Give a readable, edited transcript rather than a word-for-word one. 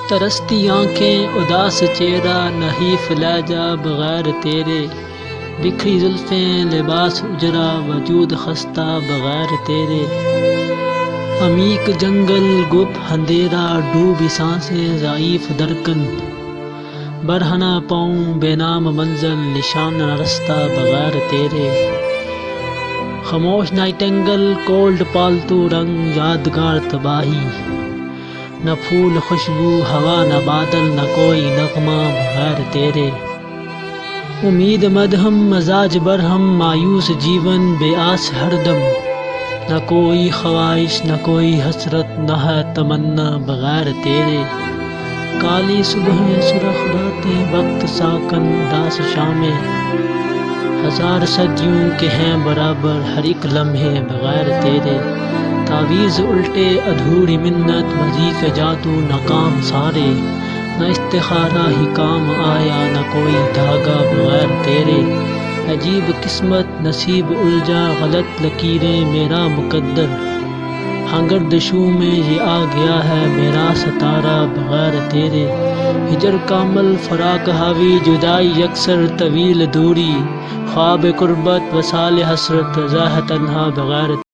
ترستی آنکھیں اداس چہرہ نحیف لہجہ بغیر تیرے، بکھری زلفیں لباس اجرا وجود خستہ بغیر تیرے، عمیق جنگل گپ اندھیرا ڈوبی سانسیں ضعیف درکن، برہنہ پاؤں بے نام منزل نشان نہ رستہ بغیر تیرے، خاموش نائٹنگل کولڈ پالتو رنگ یادگار تباہی، نہ پھول خوشبو ہوا نہ بادل نہ کوئی نغمہ بغیر تیرے، امید مدہم مزاج برہم مایوس جیون بے آس ہر دم، نہ کوئی خواہش نہ کوئی حسرت نہ ہے تمنا بغیر تیرے، کالی صبحیں سرخ راتیں وقت ساکن اداس شامیں، ہزار صدیوں کے ہیں برابر ہر ایک لمحے بغیر تیرے، تعویذ الٹے ادھوری منت وظیف جادو ناکام سارے، نہ استخارہ ہی کام آیا نہ کوئی دھاگا بغیر تیرے، عجیب قسمت نصیب الجھا غلط لکیریں میرا مقدر، ہنگردشوں میں یہ آ گیا ہے میرا ستارہ بغیر تیرے، ہجر کامل فراق حاوی جدائی یکسر طویل دوری، خواب قربت وصال حسرت رضا ہے تنہا بغیر